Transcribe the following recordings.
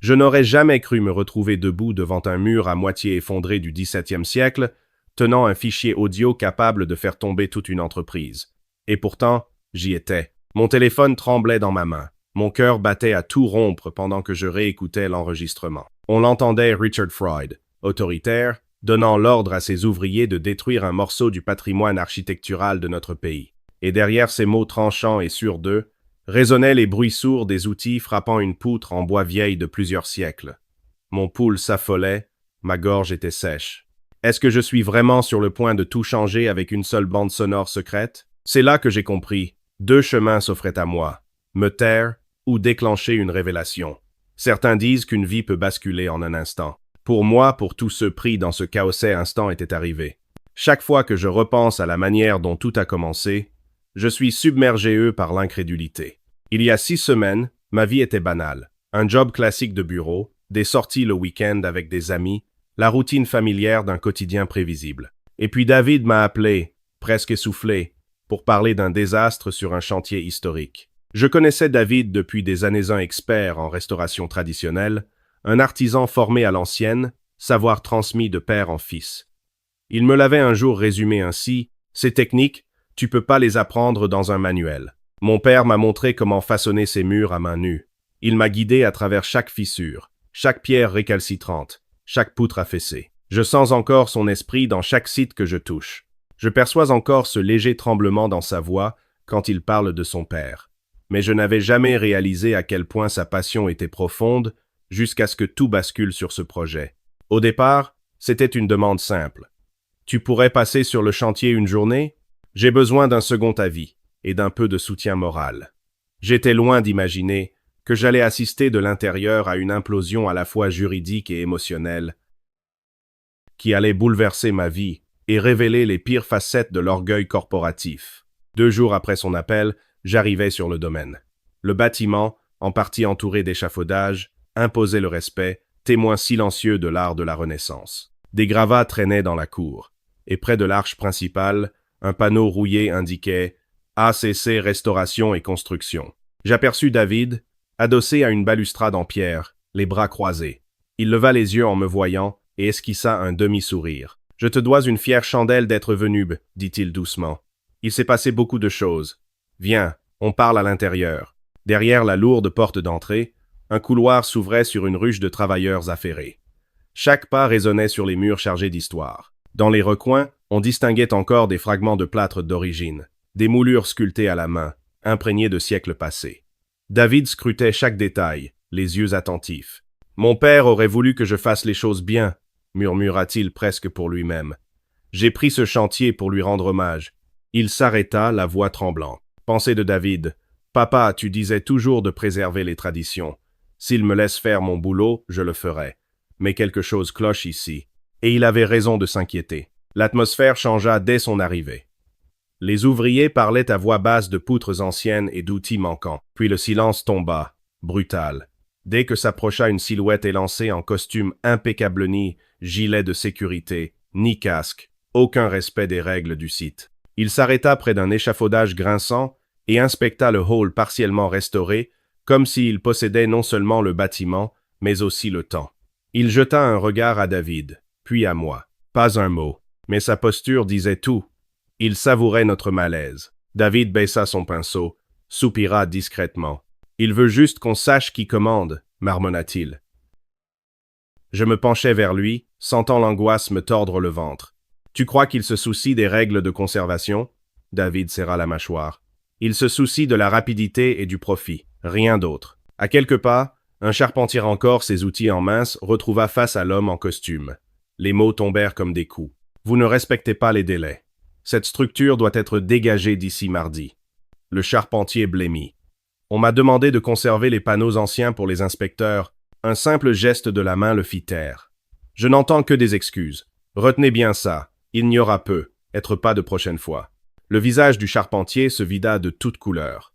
Je n'aurais jamais cru me retrouver debout devant un mur à moitié effondré du XVIIe siècle, tenant un fichier audio capable de faire tomber toute une entreprise. Et pourtant, j'y étais. Mon téléphone tremblait dans ma main. Mon cœur battait à tout rompre pendant que je réécoutais l'enregistrement. On l'entendait Richard Freud, autoritaire, donnant l'ordre à ses ouvriers de détruire un morceau du patrimoine architectural de notre pays. Et derrière ces mots tranchants et sûrs d'eux, résonnaient les bruits sourds des outils frappant une poutre en bois vieille de plusieurs siècles. Mon pouls s'affolait, ma gorge était sèche. Est-ce que je suis vraiment sur le point de tout changer avec une seule bande sonore secrète? C'est là que j'ai compris. Deux chemins s'offraient à moi. Me taire ou déclencher une révélation. Certains disent qu'une vie peut basculer en un instant. Pour moi, pour tous ceux pris dans ce chaoset instant était arrivé. Chaque fois que je repense à la manière dont tout a commencé, je suis submergé par l'incrédulité. Il y a 6 semaines, ma vie était banale. Un job classique de bureau, des sorties le week-end avec des amis, la routine familière d'un quotidien prévisible. Et puis David m'a appelé, presque essoufflé, pour parler d'un désastre sur un chantier historique. Je connaissais David depuis des années, un expert en restauration traditionnelle, un artisan formé à l'ancienne, savoir transmis de père en fils. Il me l'avait un jour résumé ainsi, ces techniques, tu peux pas les apprendre dans un manuel. Mon père m'a montré comment façonner ces murs à main nue. Il m'a guidé à travers chaque fissure, chaque pierre récalcitrante, chaque poutre affaissée. Je sens encore son esprit dans chaque site que je touche. Je perçois encore ce léger tremblement dans sa voix quand il parle de son père. Mais je n'avais jamais réalisé à quel point sa passion était profonde jusqu'à ce que tout bascule sur ce projet. Au départ, c'était une demande simple. Tu pourrais passer sur le chantier une journée? J'ai besoin d'un second avis et d'un peu de soutien moral. J'étais loin d'imaginer que j'allais assister de l'intérieur à une implosion à la fois juridique et émotionnelle qui allait bouleverser ma vie et révéler les pires facettes de l'orgueil corporatif. 2 jours après son appel, j'arrivais sur le domaine. Le bâtiment, en partie entouré d'échafaudages, imposait le respect, témoin silencieux de l'art de la Renaissance. Des gravats traînaient dans la cour, et près de l'arche principale, un panneau rouillé indiquait « ACC Restauration et Construction ». J'aperçus David, adossé à une balustrade en pierre, les bras croisés. Il leva les yeux en me voyant et esquissa un demi-sourire. « Je te dois une fière chandelle d'être venu, dit-il doucement. Il s'est passé beaucoup de choses. Viens, on parle à l'intérieur. » Derrière la lourde porte d'entrée, un couloir s'ouvrait sur une ruche de travailleurs affairés. Chaque pas résonnait sur les murs chargés d'histoire. Dans les recoins, on distinguait encore des fragments de plâtre d'origine, des moulures sculptées à la main, imprégnées de siècles passés. David scrutait chaque détail, les yeux attentifs. « Mon père aurait voulu que je fasse les choses bien, » murmura-t-il presque pour lui-même. J'ai pris ce chantier pour lui rendre hommage. Il s'arrêta, la voix tremblante. Pensée de David. « Papa, tu disais toujours de préserver les traditions. S'il me laisse faire mon boulot, je le ferai. Mais quelque chose cloche ici. » Et il avait raison de s'inquiéter. L'atmosphère changea dès son arrivée. Les ouvriers parlaient à voix basse de poutres anciennes et d'outils manquants. Puis le silence tomba, brutal. Dès que s'approcha une silhouette élancée en costume impeccable, ni gilet de sécurité, ni casque, aucun respect des règles du site. Il s'arrêta près d'un échafaudage grinçant et inspecta le hall partiellement restauré, comme s'il possédait non seulement le bâtiment, mais aussi le temps. Il jeta un regard à David, puis à moi. Pas un mot, mais sa posture disait tout. Il savourait notre malaise. David baissa son pinceau, soupira discrètement. « Il veut juste qu'on sache qui commande, » marmonna-t-il. Je me penchai vers lui, sentant l'angoisse me tordre le ventre. « Tu crois qu'il se soucie des règles de conservation ?» David serra la mâchoire. « Il se soucie de la rapidité et du profit, rien d'autre. » À quelques pas, un charpentier encore, ses outils en main, retrouva face à l'homme en costume. Les mots tombèrent comme des coups. « Vous ne respectez pas les délais. Cette structure doit être dégagée d'ici mardi. » Le charpentier blêmit. « On m'a demandé de conserver les panneaux anciens pour les inspecteurs. Un simple geste de la main le fit taire. Je n'entends que des excuses. Retenez bien ça. Il n'y aura peu. Être pas de prochaine fois. » Le visage du charpentier se vida de toutes couleurs.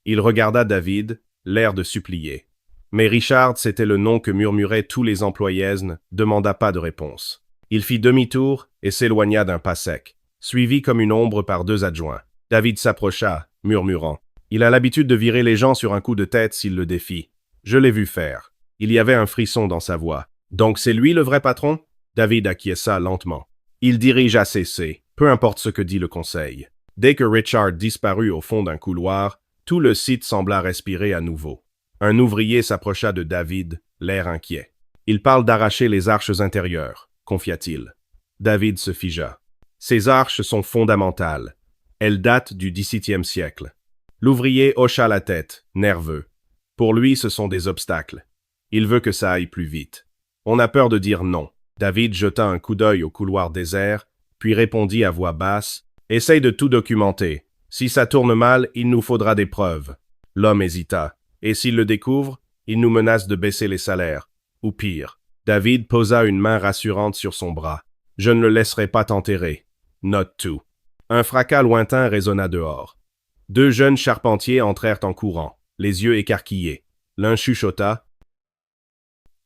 Il regarda David, l'air de supplier. Mais Richard, c'était le nom que murmuraient tous les employés, demanda pas de réponse. Il fit demi-tour et s'éloigna d'un pas sec, suivi comme une ombre par 2 adjoints. David s'approcha, murmurant. Il a l'habitude de virer les gens sur un coup de tête s'il le défie. Je l'ai vu faire. Il y avait un frisson dans sa voix. Donc c'est lui le vrai patron? David acquiesça lentement. Il dirige ACC, peu importe ce que dit le conseil. Dès que Richard disparut au fond d'un couloir, tout le site sembla respirer à nouveau. Un ouvrier s'approcha de David, l'air inquiet. Il parle d'arracher les arches intérieures, confia-t-il. David se figea. Ces arches sont fondamentales. Elles datent du XVIIe siècle. L'ouvrier hocha la tête, nerveux. Pour lui, ce sont des obstacles. Il veut que ça aille plus vite. On a peur de dire non. David jeta un coup d'œil au couloir désert, puis répondit à voix basse « Essaye de tout documenter. Si ça tourne mal, il nous faudra des preuves. » L'homme hésita. « Et s'il le découvre, il nous menace de baisser les salaires. Ou pire. » David posa une main rassurante sur son bras. « Je ne le laisserai pas t'enterrer. Note tout. » Un fracas lointain résonna dehors. Deux jeunes charpentiers entrèrent en courant, les yeux écarquillés. L'un chuchota.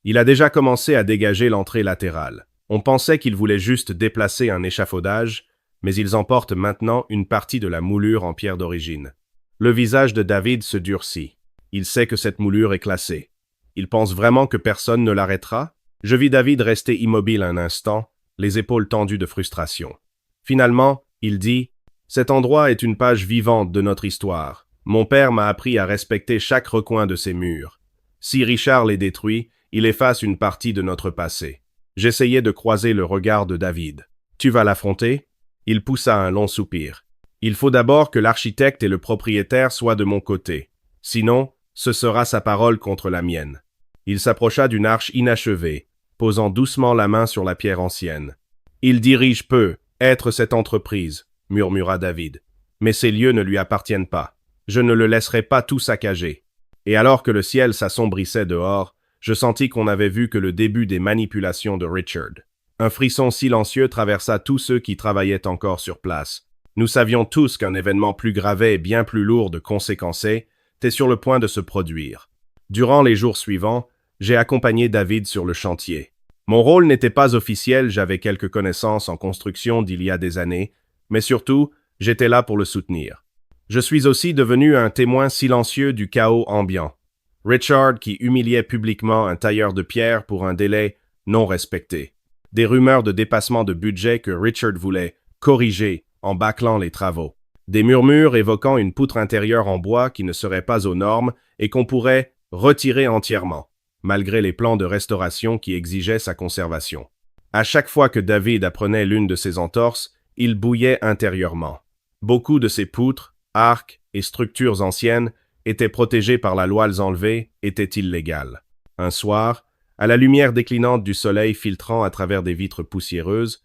Il a déjà commencé à dégager l'entrée latérale. On pensait qu'il voulait juste déplacer un échafaudage, mais ils emportent maintenant une partie de la moulure en pierre d'origine. Le visage de David se durcit. Il sait que cette moulure est classée. Il pense vraiment que personne ne l'arrêtera? Je vis David rester immobile un instant, les épaules tendues de frustration. Finalement, il dit « Cet endroit est une page vivante de notre histoire. Mon père m'a appris à respecter chaque recoin de ces murs. Si Richard les détruit, il efface une partie de notre passé. » J'essayais de croiser le regard de David. « Tu vas l'affronter ?» Il poussa un long soupir. « Il faut d'abord que l'architecte et le propriétaire soient de mon côté. Sinon, ce sera sa parole contre la mienne. » Il s'approcha d'une arche inachevée, posant doucement la main sur la pierre ancienne. « Il dirige peu, être cette entreprise, » murmura David. « Mais ces lieux ne lui appartiennent pas. Je ne le laisserai pas tout saccager. » Et alors que le ciel s'assombrissait dehors, je sentis qu'on n'avait vu que le début des manipulations de Richard. Un frisson silencieux traversa tous ceux qui travaillaient encore sur place. Nous savions tous qu'un événement plus gravé et bien plus lourd de conséquences était sur le point de se produire. Durant les jours suivants, j'ai accompagné David sur le chantier. Mon rôle n'était pas officiel, j'avais quelques connaissances en construction d'il y a des années, mais surtout, j'étais là pour le soutenir. Je suis aussi devenu un témoin silencieux du chaos ambiant. Richard qui humiliait publiquement un tailleur de pierre pour un délai non respecté. Des rumeurs de dépassement de budget que Richard voulait corriger en bâclant les travaux. Des murmures évoquant une poutre intérieure en bois qui ne serait pas aux normes et qu'on pourrait retirer entièrement, malgré les plans de restauration qui exigeaient sa conservation. À chaque fois que David apprenait l'une de ces entorses, il bouillait intérieurement. Beaucoup de ces poutres, arcs et structures anciennes étaient protégées par la loi enlevées, étaient illégales. Un soir, à la lumière déclinante du soleil filtrant à travers des vitres poussiéreuses,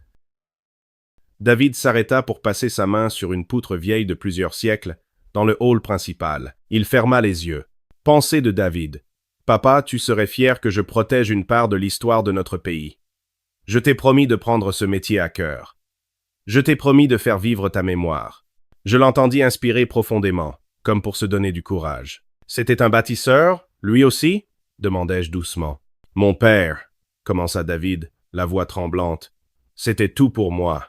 David s'arrêta pour passer sa main sur une poutre vieille de plusieurs siècles dans le hall principal. Il ferma les yeux. Pensée de David. « Papa, tu serais fier que je protège une part de l'histoire de notre pays. Je t'ai promis de prendre ce métier à cœur. Je t'ai promis de faire vivre ta mémoire. » Je l'entendis inspirer profondément, comme pour se donner du courage. « C'était un bâtisseur, lui aussi ?» demandai-je doucement. « Mon père, » commença David, la voix tremblante, « c'était tout pour moi.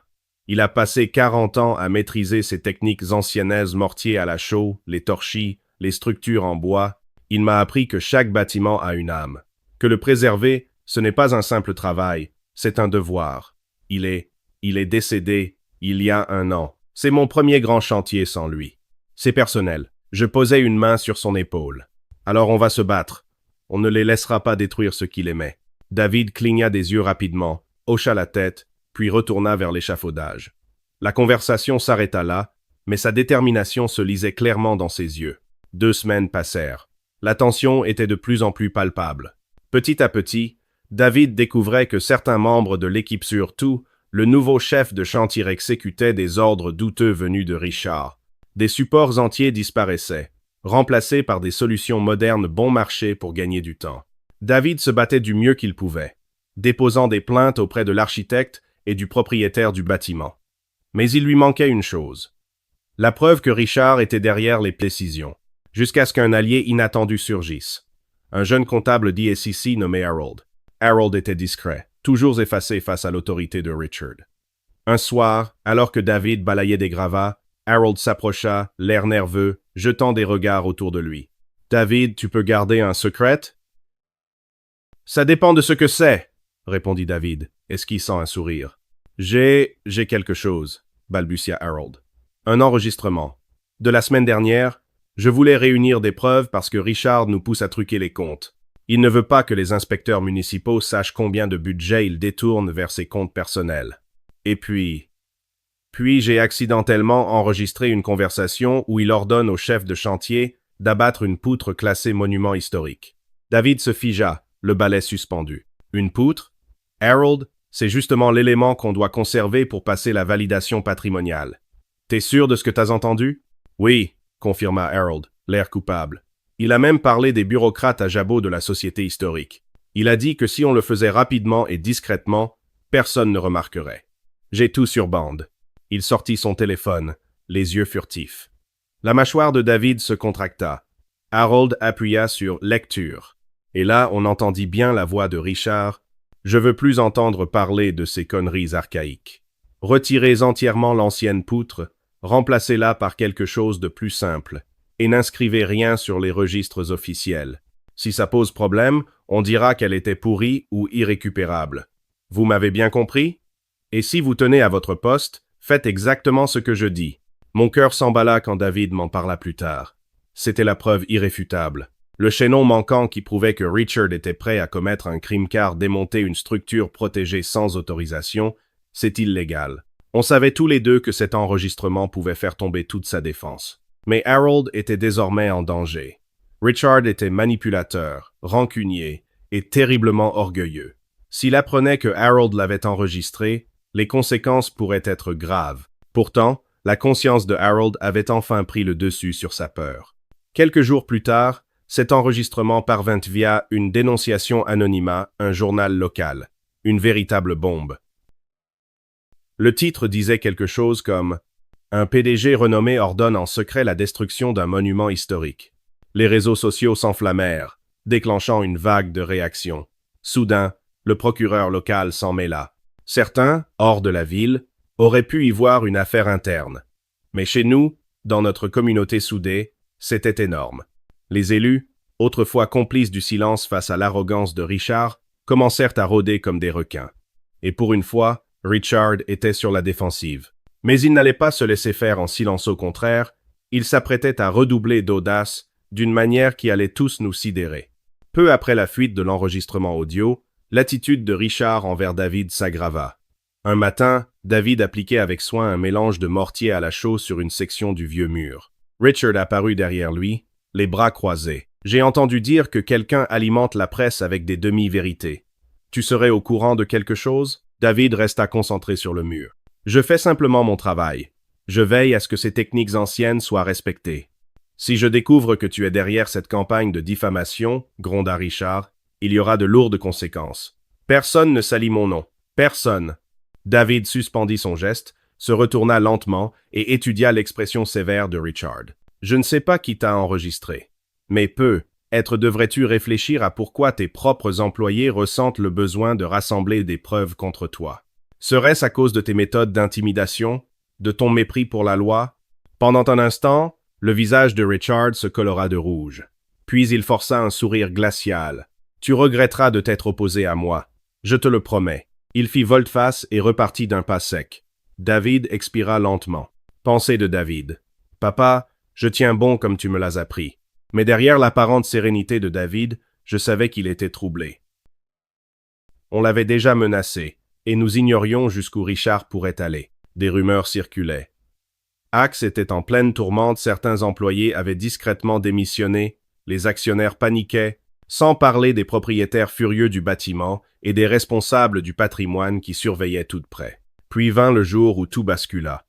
Il a passé 40 ans à maîtriser ces techniques anciennes mortier à la chaux, les torchis, les structures en bois. Il m'a appris que chaque bâtiment a une âme. Que le préserver, ce n'est pas un simple travail, c'est un devoir. Il est décédé il y a 1 an. C'est mon premier grand chantier sans lui. C'est personnel. » Je posai une main sur son épaule. « Alors on va se battre. On ne les laissera pas détruire ce qu'il aimait. » David cligna des yeux rapidement, hocha la tête, puis retourna vers l'échafaudage. La conversation s'arrêta là, mais sa détermination se lisait clairement dans ses yeux. 2 semaines passèrent. La tension était de plus en plus palpable. Petit à petit, David découvrait que certains membres de l'équipe, surtout le nouveau chef de chantier, exécutait des ordres douteux venus de Richard. Des supports entiers disparaissaient, remplacés par des solutions modernes bon marché pour gagner du temps. David se battait du mieux qu'il pouvait, déposant des plaintes auprès de l'architecte et du propriétaire du bâtiment. Mais il lui manquait une chose. La preuve que Richard était derrière les précisions, jusqu'à ce qu'un allié inattendu surgisse. Un jeune comptable d'ISCC nommé Harold. Harold était discret, toujours effacé face à l'autorité de Richard. Un soir, alors que David balayait des gravats, Harold s'approcha, l'air nerveux, jetant des regards autour de lui. « David, tu peux garder un secret ?» Ça dépend de ce que c'est, répondit David, esquissant un sourire. J'ai quelque chose, balbutia Harold. Un enregistrement. De la semaine dernière, je voulais réunir des preuves parce que Richard nous pousse à truquer les comptes. Il ne veut pas que les inspecteurs municipaux sachent combien de budget il détourne vers ses comptes personnels. Et puis j'ai accidentellement enregistré une conversation où il ordonne au chef de chantier d'abattre une poutre classée monument historique. David se figea, le balai suspendu. Une poutre? Harold, c'est justement l'élément qu'on doit conserver pour passer la validation patrimoniale. T'es sûr de ce que t'as entendu? Oui, confirma Harold, l'air coupable. Il a même parlé des bureaucrates à jabot de la société historique. Il a dit que si on le faisait rapidement et discrètement, personne ne remarquerait. J'ai tout sur bande. Il sortit son téléphone, les yeux furtifs. La mâchoire de David se contracta. Harold appuya sur « Lecture ». Et là, on entendit bien la voix de Richard. « Je veux plus entendre parler de ces conneries archaïques. Retirez entièrement l'ancienne poutre, remplacez-la par quelque chose de plus simple, et n'inscrivez rien sur les registres officiels. Si ça pose problème, on dira qu'elle était pourrie ou irrécupérable. Vous m'avez bien compris? Et si vous tenez à votre poste, faites exactement ce que je dis. » Mon cœur s'emballa quand David m'en parla plus tard. C'était la preuve irréfutable. Le chaînon manquant qui prouvait que Richard était prêt à commettre un crime car démonter une structure protégée sans autorisation, c'est illégal. On savait tous les deux que cet enregistrement pouvait faire tomber toute sa défense. Mais Harold était désormais en danger. Richard était manipulateur, rancunier et terriblement orgueilleux. S'il apprenait que Harold l'avait enregistré, les conséquences pourraient être graves. Pourtant, la conscience de Harold avait enfin pris le dessus sur sa peur. Quelques jours plus tard, cet enregistrement parvint via une dénonciation anonyma, un journal local. Une véritable bombe. Le titre disait quelque chose comme « Un PDG renommé ordonne en secret la destruction d'un monument historique ». Les réseaux sociaux s'enflammèrent, déclenchant une vague de réactions. Soudain, le procureur local s'en mêla. Certains, hors de la ville, auraient pu y voir une affaire interne. Mais chez nous, dans notre communauté soudée, c'était énorme. Les élus, autrefois complices du silence face à l'arrogance de Richard, commencèrent à rôder comme des requins. Et pour une fois, Richard était sur la défensive. Mais il n'allait pas se laisser faire en silence, au contraire, il s'apprêtait à redoubler d'audace d'une manière qui allait tous nous sidérer. Peu après la fuite de l'enregistrement audio, l'attitude de Richard envers David s'aggrava. Un matin, David appliquait avec soin un mélange de mortier à la chaux sur une section du vieux mur. Richard apparut derrière lui, les bras croisés. « J'ai entendu dire que quelqu'un alimente la presse avec des demi-vérités. Tu serais au courant de quelque chose ?» David resta concentré sur le mur. « Je fais simplement mon travail. Je veille à ce que ces techniques anciennes soient respectées. Si je découvre que tu es derrière cette campagne de diffamation, gronda Richard, il y aura de lourdes conséquences. Personne ne salit mon nom. Personne. » David suspendit son geste, se retourna lentement et étudia l'expression sévère de Richard. « Je ne sais pas qui t'a enregistré. Mais devrais-tu réfléchir à pourquoi tes propres employés ressentent le besoin de rassembler des preuves contre toi? Serait-ce à cause de tes méthodes d'intimidation, de ton mépris pour la loi? » Pendant un instant, le visage de Richard se colora de rouge. Puis il força un sourire glacial. « Tu regretteras de t'être opposé à moi. Je te le promets. » Il fit volte-face et repartit d'un pas sec. David expira lentement. Pensée de David. « Papa, je tiens bon comme tu me l'as appris. » Mais derrière l'apparente sérénité de David, je savais qu'il était troublé. On l'avait déjà menacé, et nous ignorions jusqu'où Richard pourrait aller. Des rumeurs circulaient. Axe était en pleine tourmente, certains employés avaient discrètement démissionné, les actionnaires paniquaient, sans parler des propriétaires furieux du bâtiment et des responsables du patrimoine qui surveillaient tout de près. Puis vint le jour où tout bascula.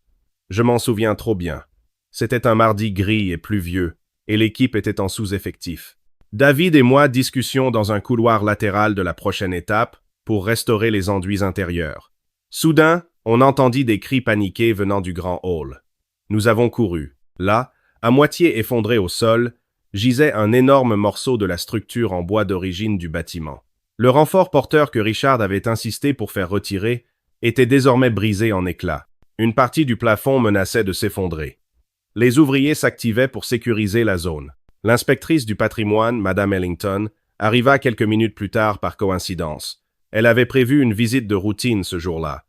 Je m'en souviens trop bien. C'était un mardi gris et pluvieux, et l'équipe était en sous-effectif. David et moi discussions dans un couloir latéral de la prochaine étape pour restaurer les enduits intérieurs. Soudain, on entendit des cris paniqués venant du grand hall. Nous avons couru. Là, à moitié effondré au sol, gisait un énorme morceau de la structure en bois d'origine du bâtiment. Le renfort porteur que Richard avait insisté pour faire retirer était désormais brisé en éclats. Une partie du plafond menaçait de s'effondrer. Les ouvriers s'activaient pour sécuriser la zone. L'inspectrice du patrimoine, Madame Ellington, arriva quelques minutes plus tard par coïncidence. Elle avait prévu une visite de routine ce jour-là.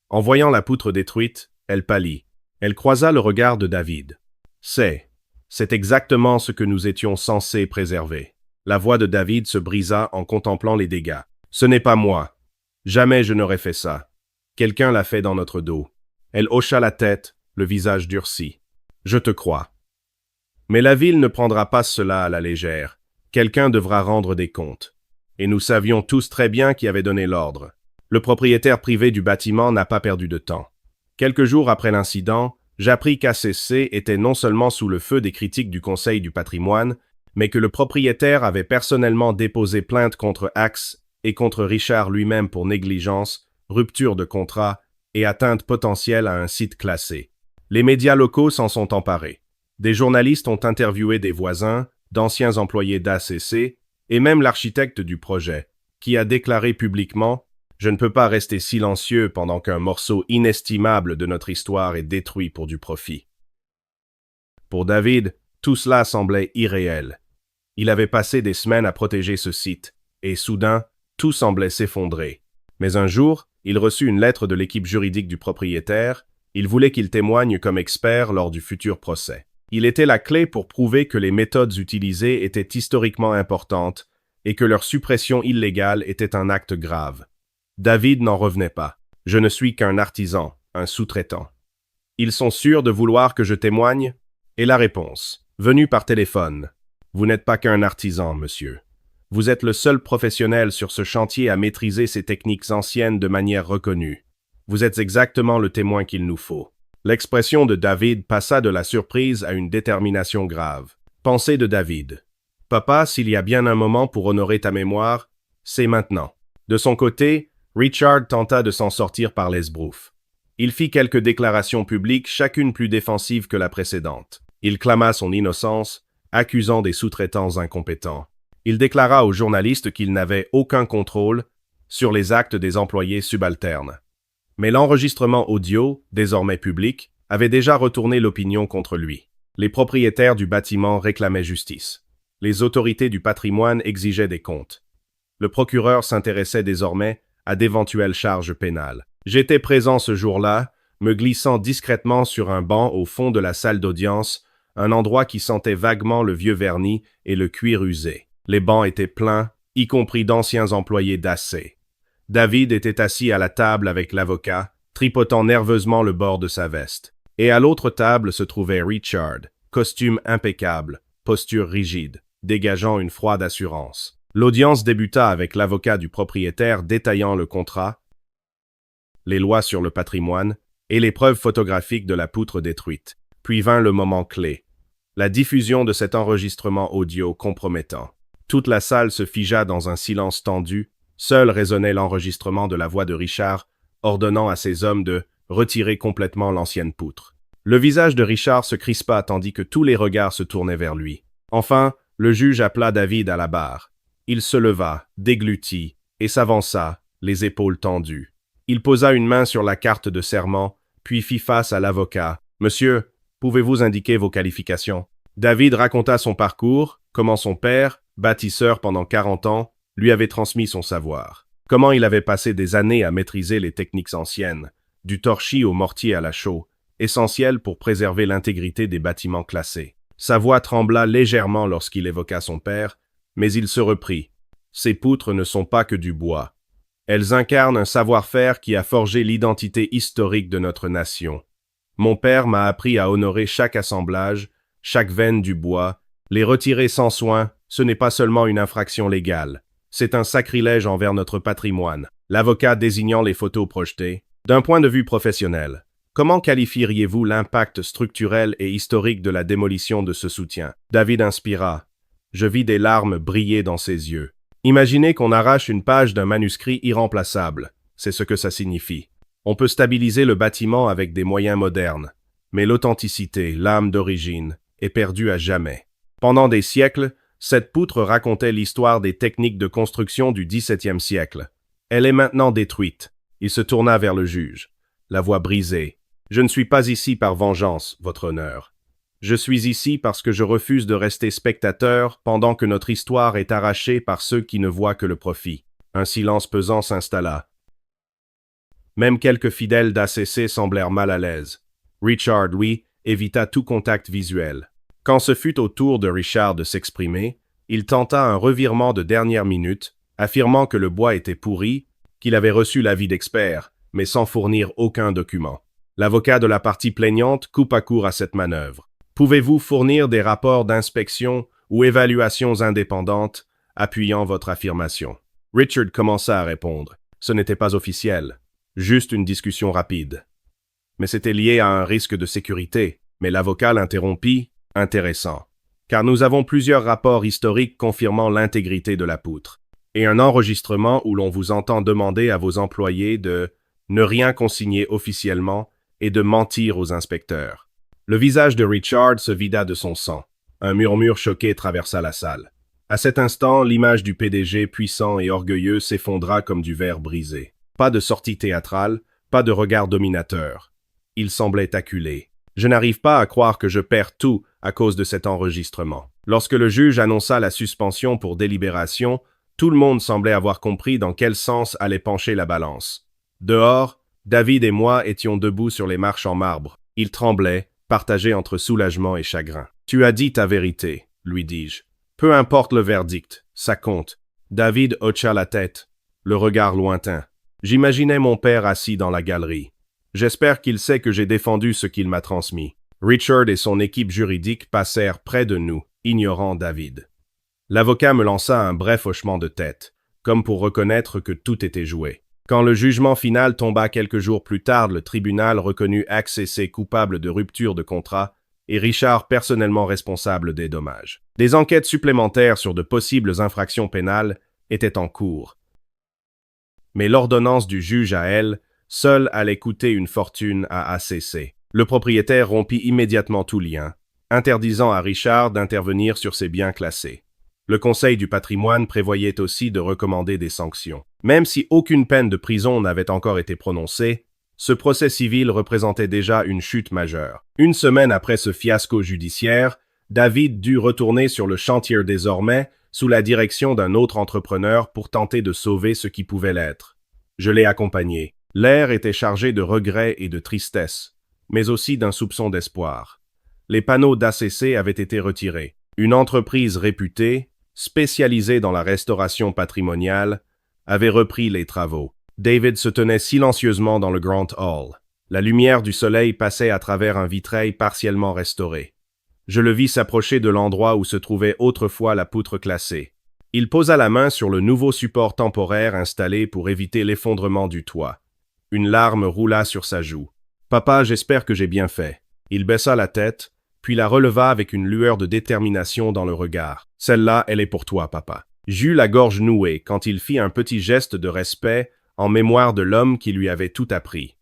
En voyant la poutre détruite, elle pâlit. Elle croisa le regard de David. C'est exactement ce que nous étions censés préserver. La voix de David se brisa en contemplant les dégâts. Ce n'est pas moi. Jamais je n'aurais fait ça. Quelqu'un l'a fait dans notre dos. Elle hocha la tête, le visage durci. Je te crois. Mais la ville ne prendra pas cela à la légère. Quelqu'un devra rendre des comptes. Et nous savions tous très bien qui avait donné l'ordre. Le propriétaire privé du bâtiment n'a pas perdu de temps. Quelques jours après l'incident, j'appris qu'ACC était non seulement sous le feu des critiques du Conseil du patrimoine, mais que le propriétaire avait personnellement déposé plainte contre Axe et contre Richard lui-même pour négligence, rupture de contrat et atteinte potentielle à un site classé. Les médias locaux s'en sont emparés. Des journalistes ont interviewé des voisins, d'anciens employés d'ACC et même l'architecte du projet, qui a déclaré publiquement « Je ne peux pas rester silencieux pendant qu'un morceau inestimable de notre histoire est détruit pour du profit. » Pour David, tout cela semblait irréel. Il avait passé des semaines à protéger ce site, et soudain, tout semblait s'effondrer. Mais un jour, il reçut une lettre de l'équipe juridique du propriétaire. Il voulait qu'il témoigne comme expert lors du futur procès. Il était la clé pour prouver que les méthodes utilisées étaient historiquement importantes et que leur suppression illégale était un acte grave. David n'en revenait pas. « Je ne suis qu'un artisan, un sous-traitant. Ils sont sûrs de vouloir que je témoigne ?» Et la réponse, venue par téléphone. « Vous n'êtes pas qu'un artisan, monsieur. Vous êtes le seul professionnel sur ce chantier à maîtriser ces techniques anciennes de manière reconnue. Vous êtes exactement le témoin qu'il nous faut. » L'expression de David passa de la surprise à une détermination grave. Pensée de David. « Papa, s'il y a bien un moment pour honorer ta mémoire, c'est maintenant. » De son côté, Richard tenta de s'en sortir par l'esbrouf. Il fit quelques déclarations publiques, chacune plus défensive que la précédente. Il clama son innocence, accusant des sous-traitants incompétents. Il déclara aux journalistes qu'il n'avait aucun contrôle sur les actes des employés subalternes. Mais l'enregistrement audio, désormais public, avait déjà retourné l'opinion contre lui. Les propriétaires du bâtiment réclamaient justice. Les autorités du patrimoine exigeaient des comptes. Le procureur s'intéressait désormais à d'éventuelles charges pénales. J'étais présent ce jour-là, me glissant discrètement sur un banc au fond de la salle d'audience, un endroit qui sentait vaguement le vieux vernis et le cuir usé. Les bancs étaient pleins, y compris d'anciens employés d'AC. David était assis à la table avec l'avocat, tripotant nerveusement le bord de sa veste. Et à l'autre table se trouvait Richard, costume impeccable, posture rigide, dégageant une froide assurance. L'audience débuta avec l'avocat du propriétaire détaillant le contrat, les lois sur le patrimoine et les preuves photographiques de la poutre détruite. Puis vint le moment clé, la diffusion de cet enregistrement audio compromettant. Toute la salle se figea dans un silence tendu. Seul résonnait l'enregistrement de la voix de Richard, ordonnant à ses hommes de retirer complètement l'ancienne poutre. Le visage de Richard se crispa tandis que tous les regards se tournaient vers lui. Enfin, le juge appela David à la barre. Il se leva, déglutit, et s'avança, les épaules tendues. Il posa une main sur la carte de serment, puis fit face à l'avocat. « Monsieur, pouvez-vous indiquer vos qualifications ?» David raconta son parcours, comment son père, bâtisseur pendant 40 ans, lui avait transmis son savoir. Comment il avait passé des années à maîtriser les techniques anciennes, du torchis au mortier à la chaux, essentielles pour préserver l'intégrité des bâtiments classés. Sa voix trembla légèrement lorsqu'il évoqua son père, mais il se reprit. Ces poutres ne sont pas que du bois. Elles incarnent un savoir-faire qui a forgé l'identité historique de notre nation. Mon père m'a appris à honorer chaque assemblage, chaque veine du bois. Les retirer sans soin, ce n'est pas seulement une infraction légale. C'est un sacrilège envers notre patrimoine. L'avocat désignant les photos projetées. D'un point de vue professionnel, comment qualifieriez-vous l'impact structurel et historique de la démolition de ce soutien? David inspira. Je vis des larmes briller dans ses yeux. Imaginez qu'on arrache une page d'un manuscrit irremplaçable. C'est ce que ça signifie. On peut stabiliser le bâtiment avec des moyens modernes, mais l'authenticité, l'âme d'origine, est perdue à jamais. Pendant des siècles, cette poutre racontait l'histoire des techniques de construction du XVIIe siècle. Elle est maintenant détruite. Il se tourna vers le juge, la voix brisée. « Je ne suis pas ici par vengeance, votre honneur. Je suis ici parce que je refuse de rester spectateur pendant que notre histoire est arrachée par ceux qui ne voient que le profit. Un silence pesant s'installa. Même quelques fidèles d'ACC semblèrent mal à l'aise. Richard, lui, évita tout contact visuel. Quand ce fut au tour de Richard de s'exprimer, il tenta un revirement de dernière minute, affirmant que le bois était pourri, qu'il avait reçu l'avis d'experts, mais sans fournir aucun document. L'avocat de la partie plaignante coupa court à cette manœuvre. Pouvez-vous fournir des rapports d'inspection ou évaluations indépendantes appuyant votre affirmation? Richard commença à répondre. Ce n'était pas officiel, juste une discussion rapide. Mais c'était lié à un risque de sécurité. Mais l'avocat l'interrompit. Intéressant. Car nous avons plusieurs rapports historiques confirmant l'intégrité de la poutre. Et un enregistrement où l'on vous entend demander à vos employés de ne rien consigner officiellement et de mentir aux inspecteurs. Le visage de Richard se vida de son sang. Un murmure choqué traversa la salle. À cet instant, l'image du PDG puissant et orgueilleux s'effondra comme du verre brisé. Pas de sortie théâtrale, pas de regard dominateur. Il semblait acculé. Je n'arrive pas à croire que je perds tout à cause de cet enregistrement. Lorsque le juge annonça la suspension pour délibération, tout le monde semblait avoir compris dans quel sens allait pencher la balance. Dehors, David et moi étions debout sur les marches en marbre. Il tremblait, partagé entre soulagement et chagrin. « Tu as dit ta vérité, lui dis-je. Peu importe le verdict, ça compte. » David hocha la tête, le regard lointain. J'imaginais mon père assis dans la galerie. J'espère qu'il sait que j'ai défendu ce qu'il m'a transmis. Richard et son équipe juridique passèrent près de nous, ignorant David. L'avocat me lança un bref hochement de tête, comme pour reconnaître que tout était joué. Quand le jugement final tomba quelques jours plus tard, le tribunal reconnut ACC coupable de rupture de contrat et Richard personnellement responsable des dommages. Des enquêtes supplémentaires sur de possibles infractions pénales étaient en cours. Mais l'ordonnance du juge à elle, seule allait coûter une fortune à ACC. Le propriétaire rompit immédiatement tout lien, interdisant à Richard d'intervenir sur ses biens classés. Le Conseil du patrimoine prévoyait aussi de recommander des sanctions. Même si aucune peine de prison n'avait encore été prononcée, ce procès civil représentait déjà une chute majeure. Une semaine après ce fiasco judiciaire, David dut retourner sur le chantier désormais sous la direction d'un autre entrepreneur pour tenter de sauver ce qui pouvait l'être. Je l'ai accompagné. L'air était chargé de regrets et de tristesse, mais aussi d'un soupçon d'espoir. Les panneaux d'ACC avaient été retirés. Une entreprise réputée, spécialisée dans la restauration patrimoniale, avait repris les travaux. David se tenait silencieusement dans le Grand Hall. La lumière du soleil passait à travers un vitrail partiellement restauré. Je le vis s'approcher de l'endroit où se trouvait autrefois la poutre classée. Il posa la main sur le nouveau support temporaire installé pour éviter l'effondrement du toit. Une larme roula sur sa joue. « Papa, j'espère que j'ai bien fait. » Il baissa la tête, puis la releva avec une lueur de détermination dans le regard. « Celle-là, elle est pour toi, papa. » J'eus la gorge nouée quand il fit un petit geste de respect en mémoire de l'homme qui lui avait tout appris.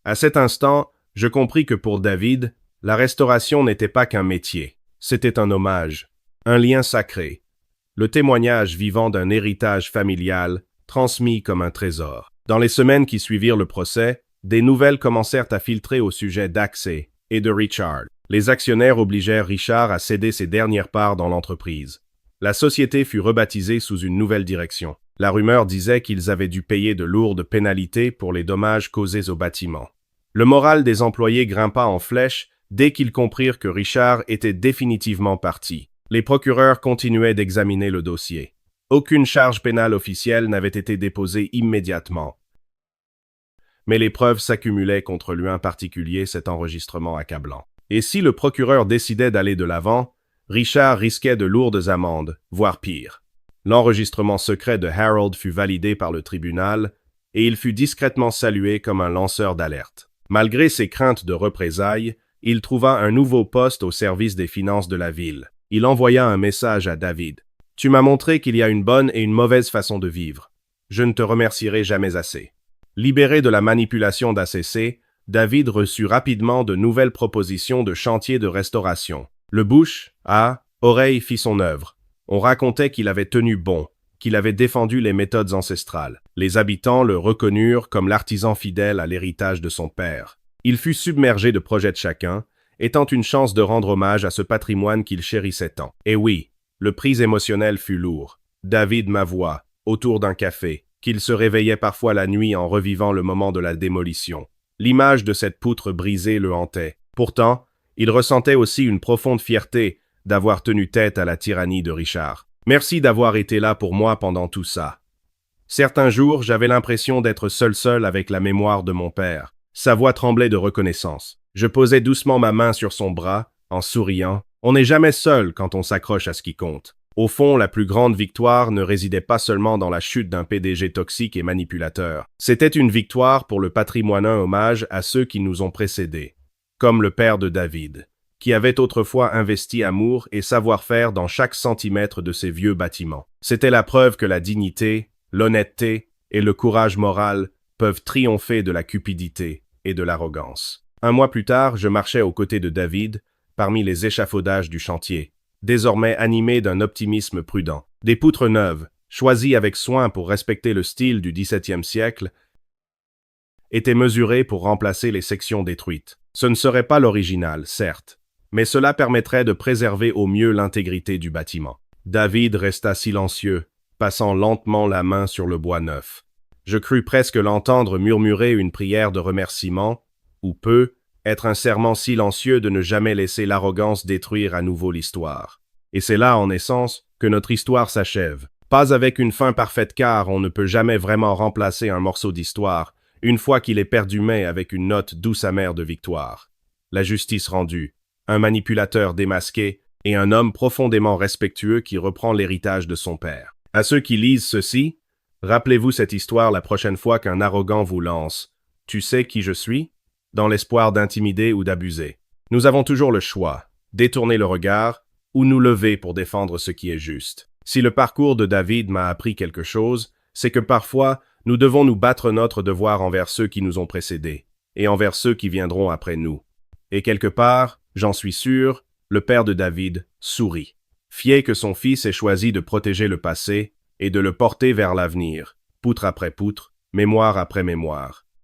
À cet instant, je compris que pour David, la restauration n'était pas qu'un métier. C'était un hommage, un lien sacré, le témoignage vivant d'un héritage familial transmis comme un trésor. Dans les semaines qui suivirent le procès, des nouvelles commencèrent à filtrer au sujet d'ACC et de Richard. Les actionnaires obligèrent Richard à céder ses dernières parts dans l'entreprise. La société fut rebaptisée sous une nouvelle direction. La rumeur disait qu'ils avaient dû payer de lourdes pénalités pour les dommages causés au bâtiment. Le moral des employés grimpa en flèche dès qu'ils comprirent que Richard était définitivement parti. Les procureurs continuaient d'examiner le dossier. Aucune charge pénale officielle n'avait été déposée immédiatement. Mais les preuves s'accumulaient contre lui, en particulier cet enregistrement accablant. Et si le procureur décidait d'aller de l'avant, Richard risquait de lourdes amendes, voire pire. L'enregistrement secret de Harold fut validé par le tribunal et il fut discrètement salué comme un lanceur d'alerte. Malgré ses craintes de représailles, il trouva un nouveau poste au service des finances de la ville. Il envoya un message à David. « Tu m'as montré qu'il y a une bonne et une mauvaise façon de vivre. Je ne te remercierai jamais assez. » Libéré de la manipulation d'ACC, David reçut rapidement de nouvelles propositions de chantier de restauration. Le bouche, à oreille fit son œuvre. On racontait qu'il avait tenu bon, qu'il avait défendu les méthodes ancestrales. Les habitants le reconnurent comme l'artisan fidèle à l'héritage de son père. Il fut submergé de projets de chacun, étant une chance de rendre hommage à ce patrimoine qu'il chérissait tant. Et oui, le prix émotionnel fut lourd. David m'avoua, autour d'un café, qu'il se réveillait parfois la nuit en revivant le moment de la démolition. L'image de cette poutre brisée le hantait. Pourtant, il ressentait aussi une profonde fierté d'avoir tenu tête à la tyrannie de Richard. Merci d'avoir été là pour moi pendant tout ça. Certains jours, j'avais l'impression d'être seul avec la mémoire de mon père. Sa voix tremblait de reconnaissance. Je posais doucement ma main sur son bras, en souriant. On n'est jamais seul quand on s'accroche à ce qui compte. Au fond, la plus grande victoire ne résidait pas seulement dans la chute d'un PDG toxique et manipulateur. C'était une victoire pour le patrimoine, un hommage à ceux qui nous ont précédés, comme le père de David, qui avait autrefois investi amour et savoir-faire dans chaque centimètre de ces vieux bâtiments. C'était la preuve que la dignité, l'honnêteté et le courage moral peuvent triompher de la cupidité et de l'arrogance. Un mois plus tard, je marchais aux côtés de David, parmi les échafaudages du chantier, désormais animé d'un optimisme prudent. Des poutres neuves, choisies avec soin pour respecter le style du XVIIe siècle, étaient mesurées pour remplacer les sections détruites. Ce ne serait pas l'original, certes, mais cela permettrait de préserver au mieux l'intégrité du bâtiment. David resta silencieux, passant lentement la main sur le bois neuf. Je crus presque l'entendre murmurer une prière de remerciement, ou peu, être un serment silencieux de ne jamais laisser l'arrogance détruire à nouveau l'histoire. Et c'est là, en essence, que notre histoire s'achève. Pas avec une fin parfaite car on ne peut jamais vraiment remplacer un morceau d'histoire, une fois qu'il est perdu mais avec une note douce amère de victoire. La justice rendue, un manipulateur démasqué et un homme profondément respectueux qui reprend l'héritage de son père. À ceux qui lisent ceci, rappelez-vous cette histoire la prochaine fois qu'un arrogant vous lance. Tu sais qui je suis? Dans l'espoir d'intimider ou d'abuser. Nous avons toujours le choix, détourner le regard ou nous lever pour défendre ce qui est juste. Si le parcours de David m'a appris quelque chose, c'est que parfois, nous devons nous battre notre devoir envers ceux qui nous ont précédés et envers ceux qui viendront après nous. Et quelque part, j'en suis sûr, le père de David sourit, fier que son fils ait choisi de protéger le passé et de le porter vers l'avenir, poutre après poutre, mémoire après mémoire.